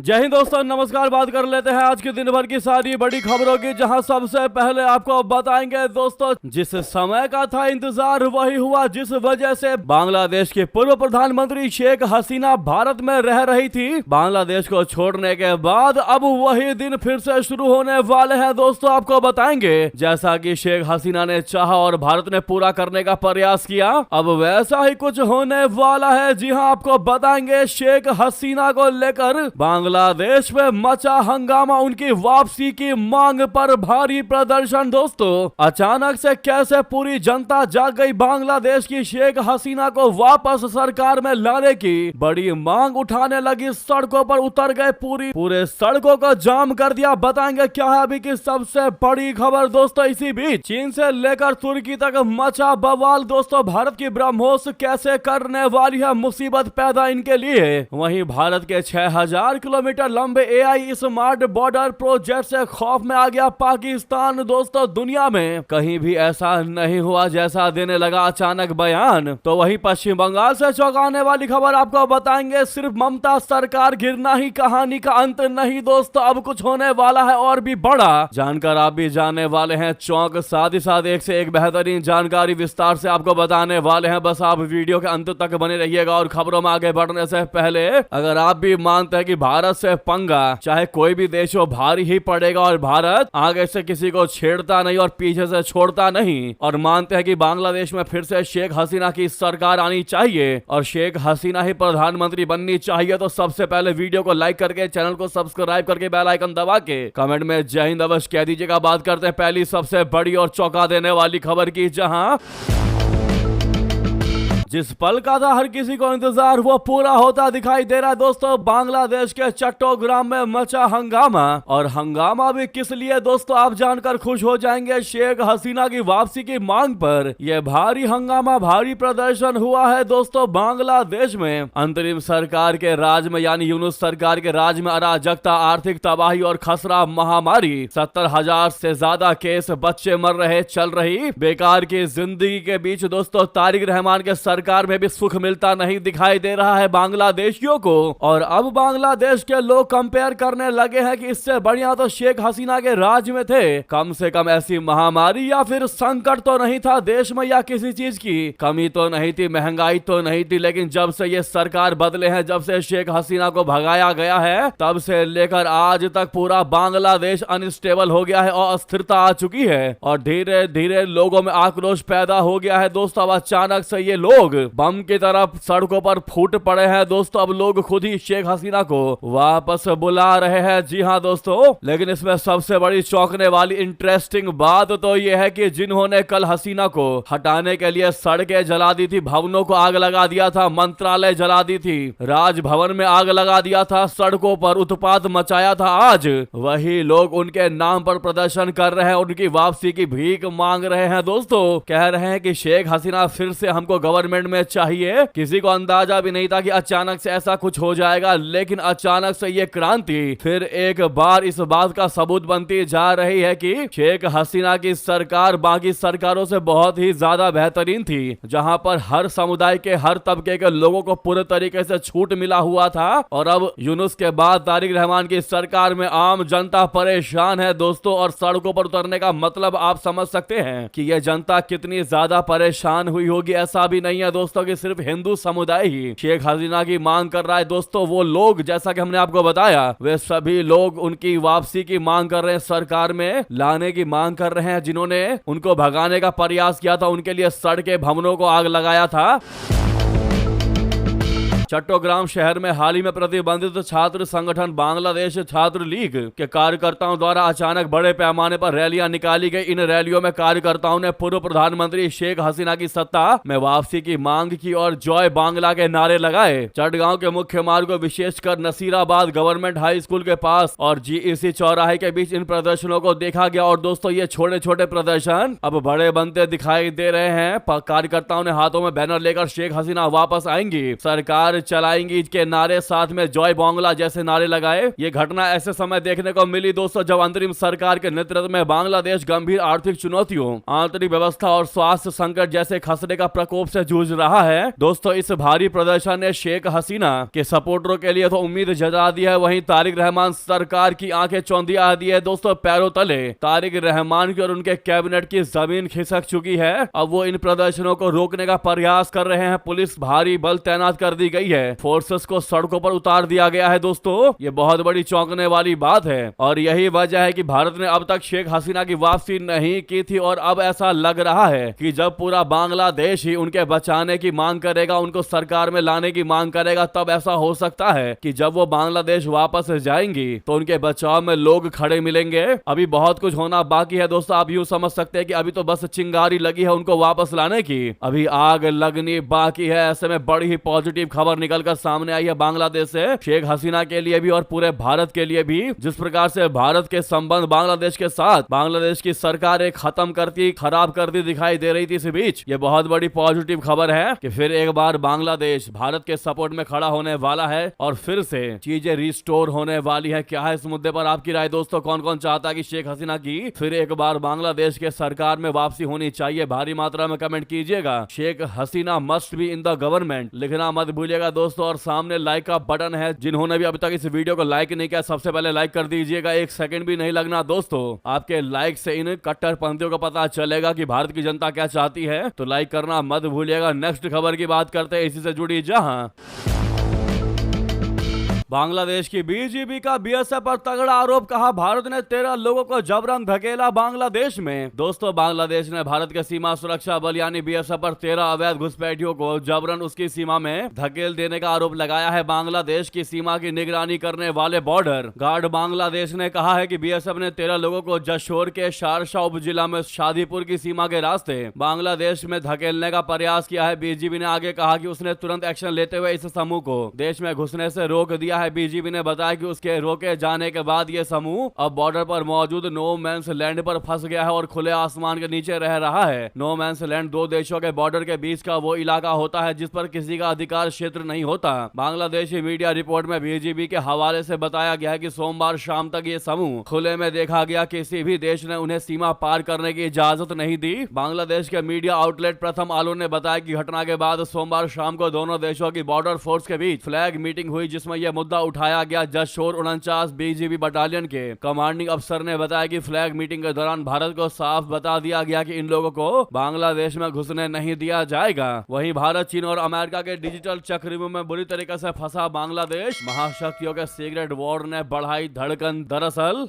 जय हिंद दोस्तों, नमस्कार। बात कर लेते हैं आज के दिन भर की सारी बड़ी खबरों की, जहां सबसे पहले आपको बताएंगे दोस्तों, जिस समय का था इंतजार वही हुआ। जिस वजह से बांग्लादेश की पूर्व प्रधानमंत्री शेख हसीना भारत में रह रही थी, बांग्लादेश को छोड़ने के बाद अब वही दिन फिर से शुरू होने वाले हैं दोस्तों। आपको बताएंगे जैसा कि शेख हसीना ने चाहा और भारत ने पूरा करने का प्रयास किया, अब वैसा ही कुछ होने वाला है। जी हाँ, आपको बताएंगे शेख हसीना को लेकर बांग्लादेश में मचा हंगामा, उनकी वापसी की मांग पर भारी प्रदर्शन। दोस्तों, अचानक से कैसे पूरी जनता जाग गई, बांग्लादेश की शेख हसीना को वापस सरकार में लाने की बड़ी मांग उठाने लगी, सड़कों पर उतर गए, पूरे सड़कों को जाम कर दिया। बताएंगे क्या है अभी की सबसे बड़ी खबर दोस्तों। इसी बीच चीन से लेकर तुर्की तक मचा बवाल दोस्तों। भारत की ब्रह्मोस कैसे करने वाली है मुसीबत पैदा इनके लिए। वहीं भारत के 6000 किलोमीटर लंबे एआई स्मार्ट बॉर्डर प्रोजेक्ट से खौफ में आ गया पाकिस्तान। दोस्तों, दुनिया में कहीं भी ऐसा नहीं हुआ जैसा देने लगा अचानक बयान। तो वहीं पश्चिम बंगाल से चौंकाने वाली खबर आपको बताएंगे। सिर्फ ममता सरकार गिरना ही कहानी का अंत नहीं दोस्तों, अब कुछ होने वाला है और भी बड़ा। जानकर आप भी जाने वाले हैं चौंक। साथ ही साथ एक से एक बेहतरीन जानकारी विस्तार से आपको बताने वाले हैं। बस आप वीडियो के अंत तक बने रहिएगा। और खबरों में आगे बढ़ने से पहले अगर आप भी मानते हैं कि भारत से पंगा चाहे कोई भी देश हो भारी ही पड़ेगा और भारत आगे से किसी को छेड़ता नहीं और पीछे से छोड़ता नहीं, और मानते हैं कि बांग्लादेश में फिर से शेख हसीना की सरकार आनी चाहिए और शेख हसीना ही प्रधानमंत्री बननी चाहिए, तो सबसे पहले वीडियो को लाइक करके चैनल को सब्सक्राइब करके बेल आइकन दबा के कमेंट में जय हिंद अवश्य कह दीजिएगा। बात करते हैं पहली सबसे बड़ी और चौंका देने वाली खबर की, जहां जिस पल का था हर किसी को इंतजार वो पूरा होता दिखाई दे रहा है दोस्तों। बांग्लादेश के चट्टोग्राम में मचा हंगामा, और हंगामा भी किस लिए दोस्तों आप जानकर खुश हो जाएंगे। शेख हसीना की वापसी की मांग पर यह भारी हंगामा, भारी प्रदर्शन हुआ है दोस्तों बांग्लादेश में। अंतरिम सरकार के राज में यानी यूनुस सरकार के राज में अराजकता, आर्थिक तबाही और खसरा महामारी, 70,000 से ज्यादा केस, बच्चे मर रहे, चल रही बेकार की जिंदगी के बीच दोस्तों तारिक रहमान के सरकार में भी सुख मिलता नहीं दिखाई दे रहा है बांग्लादेशियों को। और अब बांग्लादेश के लोग कंपेयर करने लगे हैं कि इससे बढ़िया तो शेख हसीना के राज में थे। कम से कम ऐसी महामारी या फिर संकट तो नहीं था देश में, या किसी चीज की कमी तो नहीं थी, महंगाई तो नहीं थी। लेकिन जब से ये सरकार बदले हैं, जब से शेख हसीना को भगाया गया है, तब से लेकर आज तक पूरा बांग्लादेश अनस्टेबल हो गया है और अस्थिरता आ चुकी है और धीरे धीरे लोगों में आक्रोश पैदा हो गया है दोस्तों। अब अचानक से ये लोग बम की तरफ सड़कों पर फूट पड़े हैं दोस्तों। अब लोग खुद ही शेख हसीना को वापस बुला रहे हैं। जी हां दोस्तों, लेकिन इसमें सबसे बड़ी चौंकने वाली इंटरेस्टिंग बात तो यह है कि जिन्होंने कल हसीना को हटाने के लिए सड़कें जला दी थी, भवनों को आग लगा दिया था, मंत्रालय जला दी थी, राजभवन में आग लगा दिया था, सड़कों पर उत्पात मचाया था, आज वही लोग उनके नाम पर प्रदर्शन कर रहे हैं, उनकी वापसी की भीख मांग रहे हैं दोस्तों। कह रहे हैं कि शेख हसीना फिर से हमको गवर्नमेंट में चाहिए। किसी को अंदाजा भी नहीं था कि अचानक से ऐसा कुछ हो जाएगा, लेकिन अचानक से ये क्रांति फिर एक बार इस बात का सबूत बनती जा रही है कि शेख हसीना की सरकार बाकी सरकारों से बहुत ही ज्यादा बेहतरीन थी, जहां पर हर समुदाय के, हर तबके के लोगों को पूरे तरीके से छूट मिला हुआ था। और अब यूनुस के बाद तारिक रहमान की सरकार में आम जनता परेशान है दोस्तों। और सड़कों पर उतरने का मतलब आप समझ सकते हैं कि यह जनता कितनी ज्यादा परेशान हुई होगी। ऐसा भी नहीं है दोस्तों कि सिर्फ हिंदू समुदाय ही शेख हसीना की मांग कर रहा है दोस्तों। वो लोग, जैसा कि हमने आपको बताया, वे सभी लोग उनकी वापसी की मांग कर रहे हैं, सरकार में लाने की मांग कर रहे हैं। जिन्होंने उनको भगाने का प्रयास किया था, उनके लिए सड़कें, भवनों को आग लगाया था। चट्टोग्राम शहर में हाल ही में प्रतिबंधित छात्र संगठन बांग्लादेश छात्र लीग के कार्यकर्ताओं द्वारा अचानक बड़े पैमाने पर रैलियां निकाली गई। इन रैलियों में कार्यकर्ताओं ने पूर्व प्रधानमंत्री शेख हसीना की सत्ता में वापसी की मांग की और जॉय बांग्ला के नारे लगाए। चटगांव के मुख्य मार्गों, विशेषकर नसीराबाद गवर्नमेंट हाई स्कूल के पास और जीईसी चौराहे के बीच इन प्रदर्शनों को देखा गया। और दोस्तों, ये छोटे छोटे प्रदर्शन अब बड़े बनते दिखाई दे रहे हैं। कार्यकर्ताओं ने हाथों में बैनर लेकर शेख हसीना वापस आएंगी, सरकार चलाएंगी के नारे साथ में जय बांग्ला जैसे नारे लगाए। ये घटना ऐसे समय देखने को मिली दोस्तों जब अंतरिम सरकार के नेतृत्व में बांग्लादेश गंभीर आर्थिक चुनौतियों, आंतरिक व्यवस्था और स्वास्थ्य संकट जैसे खसरे का प्रकोप से जूझ रहा है। दोस्तों इस भारी प्रदर्शन ने शेख हसीना के सपोर्टरों के लिए तो उम्मीद जगा दी है, वहीं तारिक रहमान सरकार की आंखें चौंधिया दी है। दोस्तों पैरों तले तारिक रहमान की और उनके कैबिनेट की जमीन खिसक चुकी है। अब वो इन प्रदर्शनों को रोकने का प्रयास कर रहे हैं। पुलिस भारी बल तैनात कर दी गई है, फोर्सेस को सड़कों पर उतार दिया गया है। दोस्तों ये बहुत बड़ी चौंकने वाली बात है और यही वजह है कि भारत ने अब तक शेख हसीना की वापसी नहीं की थी और अब ऐसा लग रहा है कि जब पूरा बांग्लादेश ही उनके बचाने की मांग करेगा, उनको सरकार में लाने की मांग करेगा, तब ऐसा हो सकता है कि जब वो बांग्लादेश वापस जाएंगी तो उनके बचाव में लोग खड़े मिलेंगे। अभी बहुत कुछ होना बाकी है दोस्तों। आप यूं समझ सकते हैं कि अभी तो बस चिंगारी लगी है उनको वापस लाने की, अभी आग लगनी बाकी है। ऐसे में बड़ी ही पॉजिटिव खबर निकलकर सामने आई है बांग्लादेश से, शेख हसीना के लिए भी और पूरे भारत के लिए भी। जिस प्रकार से भारत के संबंध बांग्लादेश के साथ बांग्लादेश की सरकार एक खत्म करती, खराब करती दिखाई दे रही थी, इस बीच ये बहुत बड़ी पॉजिटिव खबर है कि फिर एक बार बांग्लादेश भारत के सपोर्ट में खड़ा होने वाला है और फिर से चीजें रिस्टोर होने वाली है। क्या है इस मुद्दे पर आपकी राय दोस्तों? कौन कौन चाहता है कि शेख हसीना की फिर एक बार बांग्लादेश के सरकार में वापसी होनी चाहिए? भारी मात्रा में कमेंट कीजिएगा। Sheikh Hasina must be in the government लिखना मत भूलिएगा दोस्तों। और सामने लाइक का बटन है, जिन्होंने भी अभी तक इस वीडियो को लाइक नहीं किया सबसे पहले लाइक कर दीजिएगा। एक सेकंड भी नहीं लगना दोस्तों। आपके लाइक से इन कट्टरपंथियों को पता चलेगा कि भारत की जनता क्या चाहती है, तो लाइक करना मत भूलिएगा। नेक्स्ट खबर की बात करते हैं इसी से जुड़ी, जहां बांग्लादेश की बीजेपी का बीएसएफ पर तगड़ा आरोप, कहा भारत ने 13 लोगों को जबरन धकेला बांग्लादेश में। दोस्तों बांग्लादेश ने भारत के सीमा सुरक्षा बल यानी बीएसएफ पर 13 अवैध घुसपैठियों को जबरन उसकी सीमा में धकेल देने का आरोप लगाया है। बांग्लादेश की सीमा की निगरानी करने वाले बॉर्डर गार्ड बांग्लादेश ने कहा है कि बीएसएफ ने 13 लोगों को जशोर के शारशा उप जिला में शादीपुर की सीमा के रास्ते बांग्लादेश में धकेलने का प्रयास किया है। बीजेपी ने आगे कहा कि उसने तुरंत एक्शन लेते हुए इस समूह को देश में घुसने से रोक दिया है। बीजेपी ने बताया कि उसके रोके जाने के बाद ये समूह अब बॉर्डर पर मौजूद नो मैंस लैंड पर फंस गया है और खुले आसमान के नीचे रह रहा है। नो मैंस लैंड दो देशों के बॉर्डर के बीच का वो इलाका होता है जिस पर किसी का अधिकार क्षेत्र नहीं होता। बांग्लादेशी मीडिया रिपोर्ट में बीजेपी के हवाले से बताया गया है कि सोमवार शाम तक ये समूह खुले में देखा गया। किसी भी देश ने उन्हें सीमा पार करने की इजाजत नहीं दी। बांग्लादेश के मीडिया आउटलेट प्रथम आलो ने बताया कि घटना के बाद सोमवार शाम को दोनों देशों की बॉर्डर फोर्स के बीच फ्लैग मीटिंग हुई, जिसमें यह मुद्दा उठाया गया। जशोर 49 बीजीबी बटालियन के कमांडिंग अफसर ने बताया कि फ्लैग मीटिंग के दौरान भारत को साफ बता दिया गया कि इन लोगों को बांग्लादेश में घुसने नहीं दिया जाएगा। वहीं भारत, चीन और अमेरिका के डिजिटल चक्रव्यूह में बुरी तरीके से फंसा बांग्लादेश। महाशक्तियों के सीक्रेट वॉर ने बढ़ाई धड़कन। दरअसल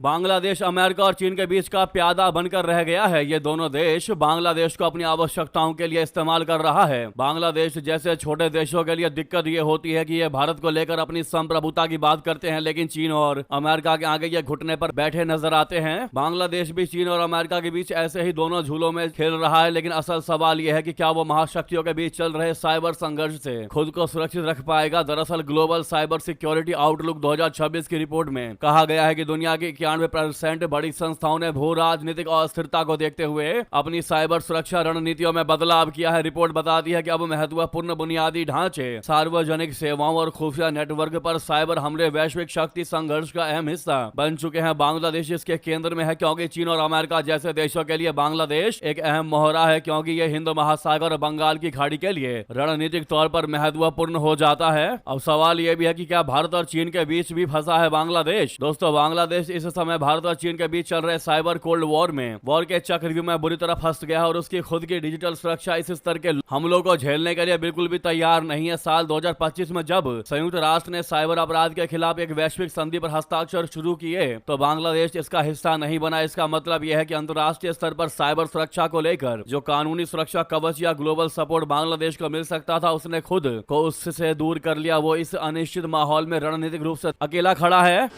बांग्लादेश अमेरिका और चीन के बीच का प्यादा बनकर रह गया है। ये दोनों देश बांग्लादेश को अपनी आवश्यकताओं के लिए इस्तेमाल कर रहा है। बांग्लादेश जैसे छोटे देशों के लिए दिक्कत ये होती है कि ये भारत को लेकर अपनी संप्रभुता की बात करते हैं, लेकिन चीन और अमेरिका के आगे ये घुटने पर बैठे नजर आते हैं। बांग्लादेश भी चीन और अमेरिका के बीच ऐसे ही दोनों झूलों में खेल रहा है, लेकिन असल सवाल यह है कि क्या वो महाशक्तियों के बीच चल रहे साइबर संघर्ष से खुद को सुरक्षित रख पाएगा। दरअसल ग्लोबल साइबर सिक्योरिटी आउटलुक 2026 की रिपोर्ट में कहा गया है कि दुनिया की 91% बड़ी संस्थाओं ने भू राजनीतिक अस्थिरता को देखते हुए अपनी साइबर सुरक्षा रणनीतियों में बदलाव किया है। रिपोर्ट बताती है कि अब महत्वपूर्ण बुनियादी ढांचे, सार्वजनिक सेवाओं और खुफिया नेटवर्क पर साइबर हमले वैश्विक शक्ति संघर्ष का अहम हिस्सा बन चुके हैं। बांग्लादेश इसके केंद्र में है क्योंकि चीन और अमेरिका जैसे देशों के लिए बांग्लादेश एक अहम मोहरा है, क्योंकि यह हिंद महासागर और बंगाल की खाड़ी के लिए रणनीतिक तौर पर महत्वपूर्ण हो जाता है। अब सवाल यह भी है कि क्या भारत और चीन के बीच भी फंसा है बांग्लादेश? दोस्तों बांग्लादेश इस समय भारत और चीन के बीच चल रहे साइबर कोल्ड वॉर में के चक्रव्यूह में बुरी तरह फंस गया है और उसकी खुद की डिजिटल सुरक्षा इस स्तर के हमलों को झेलने के लिए बिल्कुल भी तैयार नहीं है। साल 2025 में जब संयुक्त राष्ट्र ने साइबर अपराध के खिलाफ एक वैश्विक संधि पर हस्ताक्षर शुरू किए तो बांग्लादेश इसका हिस्सा नहीं बना। इसका मतलब यह है कि अंतर्राष्ट्रीय स्तर पर साइबर सुरक्षा को लेकर जो कानूनी सुरक्षा कवच या ग्लोबल सपोर्ट बांग्लादेश को मिल सकता था, उसने खुद को उससे दूर कर लिया। वो इस अनिश्चित माहौल में रणनीतिक रूप से अकेला खड़ा है।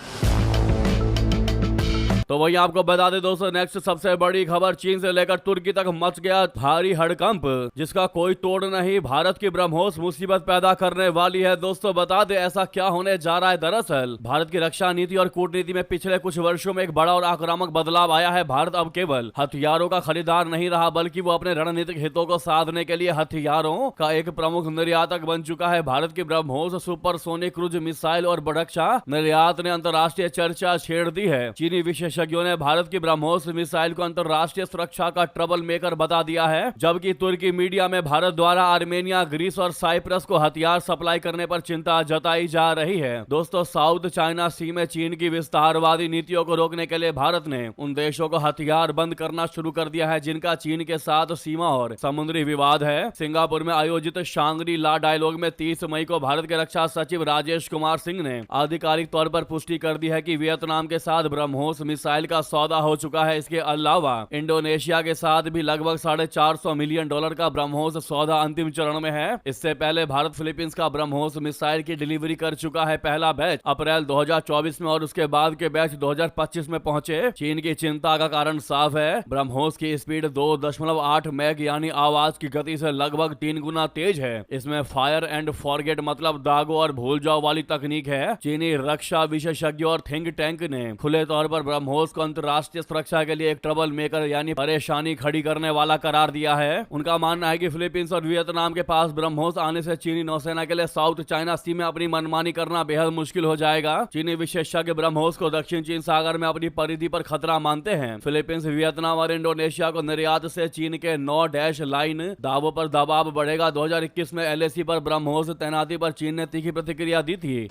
तो वही आपको बता दे दोस्तों, नेक्स्ट सबसे बड़ी खबर, चीन से लेकर तुर्की तक मच गया भारी हड़कंप, जिसका कोई तोड़ नहीं। भारत की ब्रह्मोस मुसीबत पैदा करने वाली है। दोस्तों बता दे ऐसा क्या होने जा रहा है। दरअसल भारत की रक्षा नीति और कूटनीति में पिछले कुछ वर्षों में एक बड़ा और आक्रामक बदलाव आया है। भारत अब केवल हथियारों का खरीदार नहीं रहा, बल्कि वो अपने रणनीतिक हितों को साधने के लिए हथियारों का एक प्रमुख निर्यातक बन चुका है। भारत की ब्रह्मोस सुपरसोनिक क्रूज मिसाइल और रक्षा निर्यात ने अंतर्राष्ट्रीय चर्चा छेड़ दी है। चीनी विशेषज्ञों ने भारत की ब्रह्मोस मिसाइल को अंतर्राष्ट्रीय सुरक्षा का ट्रबल मेकर बता दिया है, जबकि तुर्की मीडिया में भारत द्वारा आर्मेनिया, ग्रीस और साइप्रस को हथियार सप्लाई करने पर चिंता जताई जा रही है। दोस्तों साउथ चाइना सी में चीन की विस्तारवादी नीतियों को रोकने के लिए भारत ने उन देशों को हथियार बंद करना शुरू कर दिया है जिनका चीन के साथ सीमा और समुद्री विवाद है। सिंगापुर में आयोजित शांग्री ला डायलॉग में 30 मई को भारत के रक्षा सचिव राजेश कुमार सिंह ने आधिकारिक तौर पर पुष्टि कर दी है कि वियतनाम के साथ ब्रह्मोस मिसाइल का सौदा हो चुका है। इसके अलावा इंडोनेशिया के साथ भी लगभग $450 मिलियन का ब्रह्मोस सौदा अंतिम चरण में है। इससे पहले भारत फिलीपींस का ब्रह्मोस मिसाइल की डिलीवरी कर चुका है। पहला बैच अप्रैल 2024 में और उसके बाद के बैच 2025 में पहुंचे। चीन की चिंता का कारण साफ है। ब्रह्मोस की स्पीड 2.8 मैक यानी आवाज की गति से लगभग 3 गुना तेज है। इसमें फायर एंड फॉरगेट मतलब दागो और भूल जाओ वाली तकनीक है। चीनी रक्षा विशेषज्ञों और थिंक टैंक ने खुले तौर पर ब्रह्मोस को अंतर्राष्ट्रीय सुरक्षा के लिए एक ट्रबल मेकर यानी परेशानी खड़ी करने वाला करार दिया है। उनका मानना है कि फिलीपींस और वियतनाम के पास ब्रह्मोस आने से चीनी नौसेना के लिए साउथ चाइना सी में अपनी मनमानी करना बेहद मुश्किल हो जाएगा। चीनी विशेषज्ञ ब्रह्मोस को दक्षिण चीन सागर में अपनी परिधि पर खतरा मानते हैं। फिलीपींस, वियतनाम और इंडोनेशिया को निर्यात से चीन के 9 डैश लाइन दावों पर दबाव बढ़ेगा। 2021 में एलएसी पर ब्रह्मोस तैनाती पर चीन ने तीखी प्रतिक्रिया दी थी।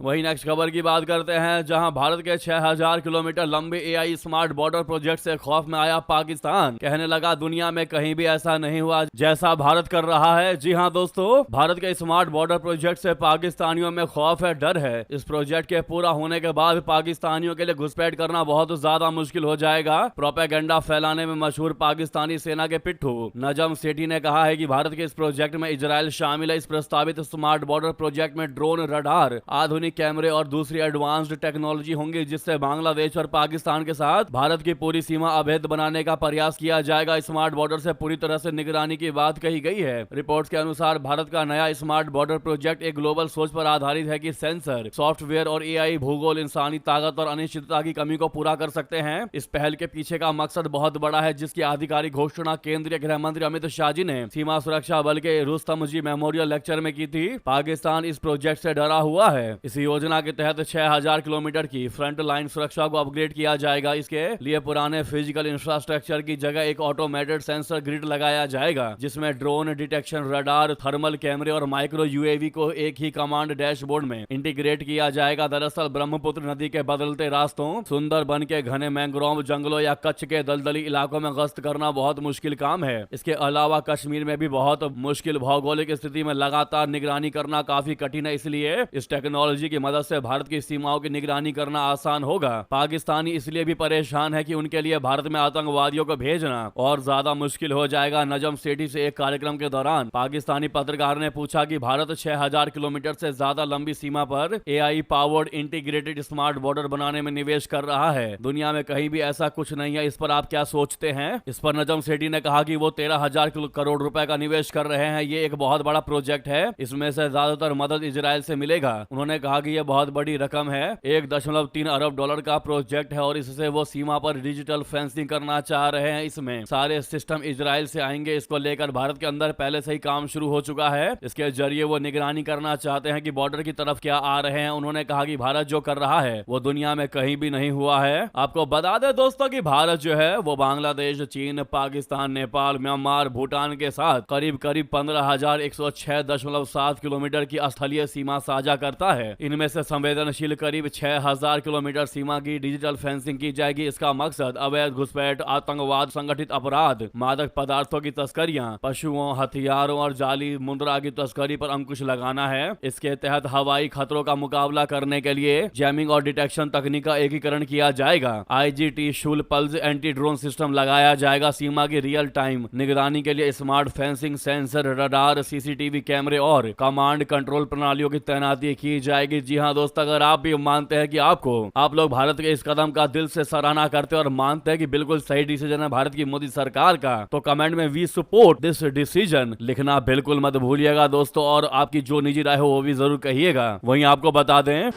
वही नेक्स्ट खबर की बात करते हैं, जहां भारत के 6000 किलोमीटर लंबे एआई स्मार्ट बॉर्डर प्रोजेक्ट से खौफ में आया पाकिस्तान। कहने लगा दुनिया में कहीं भी ऐसा नहीं हुआ जैसा भारत कर रहा है। जी हां दोस्तों, भारत के स्मार्ट बॉर्डर प्रोजेक्ट से पाकिस्तानियों में खौफ है, डर है। इस प्रोजेक्ट के पूरा होने के बाद पाकिस्तानियों के लिए घुसपैठ करना बहुत ज्यादा मुश्किल हो जाएगा। प्रोपेगेंडा फैलाने में मशहूर पाकिस्तानी सेना के पिट्ठू नजम सेठी ने कहा है कि भारत के इस प्रोजेक्ट में इजराइल शामिल है। इस प्रस्तावित स्मार्ट बॉर्डर प्रोजेक्ट में ड्रोन, रडार, आधुनिक कैमरे और दूसरी एडवांस्ड टेक्नोलॉजी होंगी, जिससे बांग्लादेश और पाकिस्तान के साथ भारत की पूरी सीमा अवैध बनाने का प्रयास किया जाएगा। स्मार्ट बॉर्डर से पूरी तरह से निगरानी की बात कही गई है। रिपोर्ट्स के अनुसार भारत का नया स्मार्ट बॉर्डर प्रोजेक्ट एक ग्लोबल सोच पर आधारित है कि सेंसर, सॉफ्टवेयर और एआई भूगोल, इंसानी ताकत और अनिश्चितता की कमी को पूरा कर सकते हैं। इस पहल के पीछे का मकसद बहुत बड़ा है, जिसकी आधिकारिक घोषणा केंद्रीय गृह मंत्री अमित शाह जी ने सीमा सुरक्षा बल के रुस्तम जी मेमोरियल लेक्चर में की थी। पाकिस्तान इस प्रोजेक्ट से डरा हुआ है। इस योजना के तहत 6000 किलोमीटर की फ्रंट लाइन सुरक्षा को अपग्रेड किया जाएगा। इसके लिए पुराने फिजिकल इंफ्रास्ट्रक्चर की जगह एक ऑटोमेटेड सेंसर ग्रिड लगाया जाएगा, जिसमें ड्रोन डिटेक्शन, रडार, थर्मल कैमरे और माइक्रो यूएवी को एक ही कमांड डैशबोर्ड में इंटीग्रेट किया जाएगा। दरअसल ब्रह्मपुत्र नदी के बदलते रास्तों, सुंदरबन के घने मैंग्रोव जंगलों या कच्छ के दलदली इलाकों में गश्त करना बहुत मुश्किल काम है। इसके अलावा कश्मीर में भी बहुत मुश्किल भौगोलिक स्थिति में लगातार निगरानी करना काफी कठिन है। इसलिए इस टेक्नोलॉजी की मदद से भारत की सीमाओं की निगरानी करना आसान होगा। पाकिस्तानी इसलिए भी परेशान है कि उनके लिए भारत में आतंकवादियों को भेजना और ज्यादा मुश्किल हो जाएगा। नजम सेठी से एक कार्यक्रम के दौरान पाकिस्तानी पत्रकार ने पूछा कि भारत 6000 किलोमीटर से ज्यादा लंबी सीमा पर AI powered integrated smart border बनाने में निवेश कर रहा है। दुनिया में कहीं भी ऐसा कुछ नहीं है। इस पर आप क्या सोचते हैं? इस पर नजम सेठी ने कहा कि वो 13,000 करोड़ रुपए का निवेश कर रहे हैं। ये एक बहुत बड़ा प्रोजेक्ट है। इसमें से ज्यादातर मदद इजराइल से मिलेगा। उन्होंने कहा कि यह बहुत बड़ी रकम है, $1.3 अरब का प्रोजेक्ट है और इससे वो सीमा पर डिजिटल फेंसिंग करना चाह रहे हैं। इसमें सारे सिस्टम इजराइल से आएंगे। इसको लेकर भारत के अंदर पहले से ही काम शुरू हो चुका है। इसके जरिए वो निगरानी करना चाहते हैं कि बॉर्डर की तरफ क्या आ रहे हैं। उन्होंने कहा कि भारत जो कर रहा है वो दुनिया में कहीं भी नहीं हुआ है। आपको बता दें दोस्तों कि भारत जो है वो बांग्लादेश, चीन, पाकिस्तान, नेपाल, म्यांमार, भूटान के साथ करीब 15,106.7 किलोमीटर की स्थलीय सीमा साझा करता है। इनमें से संवेदनशील करीब 6,000 किलोमीटर सीमा की डिजिटल फेंसिंग की जाएगी। इसका मकसद अवैध घुसपैठ, आतंकवाद, संगठित अपराध, मादक पदार्थों की तस्करियां, पशुओं, हथियारों और जाली मुद्रा की तस्करी पर अंकुश लगाना है। इसके तहत हवाई खतरों का मुकाबला करने के लिए जैमिंग और डिटेक्शन तकनीक का एकीकरण किया जाएगा। IGT शूल पल्स एंटी ड्रोन सिस्टम लगाया जाएगा। सीमा की रियल टाइम निगरानी के लिए smart fencing, sensor, radar, CCTV कैमरे और कमांड कंट्रोल प्रणालियों की तैनाती की जाएगी। जाएगी। जी हाँ दोस्तों, अगर आप भी मानते हैं कि आप लोग भारत के इस कदम का दिल से सराहना करते हैं और मानते हैं कि बिल्कुल सही डिसीजन है भारत की मोदी सरकार का, तो कमेंट में वी सपोर्ट दिस डिसीजन लिखना बिल्कुल मत भूलिएगा दोस्तों। और आपकी जो निजी राय हो वो भी जरूर कहिएगा। वहीं आपको बता दें,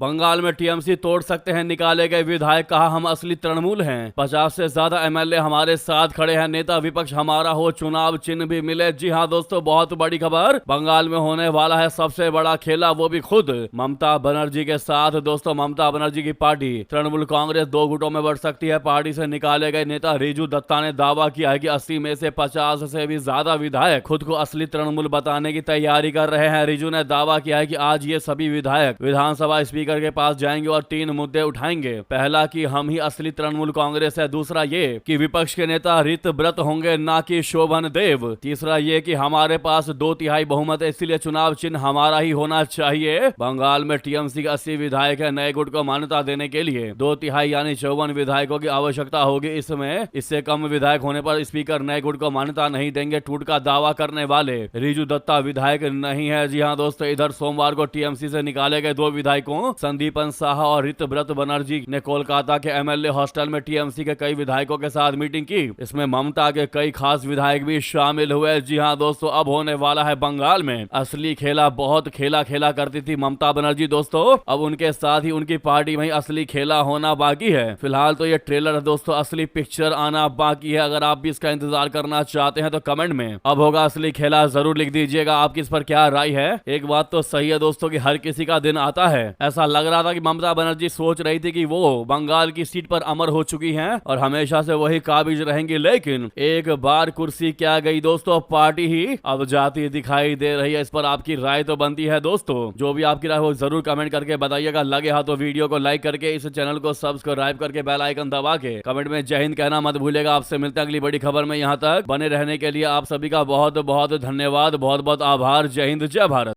बंगाल में टीएमसी तोड़ सकते हैं निकाले गए विधायक, कहा हम असली तृणमूल हैं। 50 से ज्यादा एमएलए हमारे साथ खड़े हैं, नेता विपक्ष हमारा हो, चुनाव चिन्ह भी मिले। जी हां दोस्तों, बहुत बड़ी खबर, बंगाल में होने वाला है सबसे बड़ा खेला, वो भी खुद ममता बनर्जी के साथ। दोस्तों, ममता बनर्जी की पार्टी तृणमूल कांग्रेस 2 गुटों में बढ़ सकती है। पार्टी से निकाले गए नेता रिजू दत्ता ने दावा किया है कि 80 में से 50 से भी ज्यादा विधायक खुद को असली तृणमूल बताने की तैयारी कर रहे हैं। रिजू ने दावा किया है कि आज ये सभी विधायक विधानसभा स्पीकर के पास जाएंगे और 3 मुद्दे उठाएंगे। पहला कि हम ही असली तृणमूल कांग्रेस है, दूसरा ये कि विपक्ष के नेता रित व्रत होंगे ना कि शोभन देव, तीसरा ये कि हमारे पास 2/3 बहुमत है, इसलिए चुनाव चिन्ह हमारा ही होना चाहिए। बंगाल में टीएमसी के 80 विधायक है, नए गुट को मान्यता देने के लिए 2/3 यानी 54 विधायकों की आवश्यकता होगी। इससे कम विधायक होने पर स्पीकर नए गुट को मान्यता नहीं देंगे। टूट का दावा करने वाले रिजू दत्ता विधायक नहीं है। जी हाँ दोस्तों, इधर सोमवार को टीएमसी से निकाले गए 2 विधायकों संदीपन साहा और रित व्रत बनर्जी ने कोलकाता के एमएलए हॉस्टल में टीएमसी के कई विधायकों के साथ मीटिंग की। इसमें ममता के कई खास विधायक भी शामिल हुए। जी हां दोस्तों, अब होने वाला है बंगाल में असली खेला। बहुत खेला करती थी ममता बनर्जी दोस्तों, अब उनके साथ ही उनकी पार्टी में असली खेला होना बाकी है। फिलहाल तो ये ट्रेलर है दोस्तों, असली पिक्चर आना बाकी है। अगर आप भी इसका इंतजार करना चाहते हैं तो कमेंट में अब होगा असली खेला जरूर लिख दीजिएगा। आपकी इस पर क्या राय है? एक बात तो सही है दोस्तों कि हर किसी का दिन आता है। ऐसा लग रहा था कि ममता बनर्जी सोच रही थी कि वो बंगाल की सीट पर अमर हो चुकी हैं और हमेशा से वही काबिज रहेंगी, लेकिन एक बार कुर्सी क्या गई दोस्तों, पार्टी ही अब जाती दिखाई दे रही है। इस पर आपकी राय तो बनती है दोस्तों। जो भी आपकी राय हो जरूर कमेंट करके बताइएगा। लगे हाथ तो वीडियो को लाइक करके इस चैनल को सब्सक्राइब करके बेल आइकन दबा के कमेंट में जय हिंद कहना मत भूलिएगा। आपसे मिलते हैं अगली बड़ी खबर में। यहाँ तक बने रहने के लिए आप सभी का बहुत बहुत धन्यवाद, बहुत बहुत आभार। जय हिंद, जय भारत।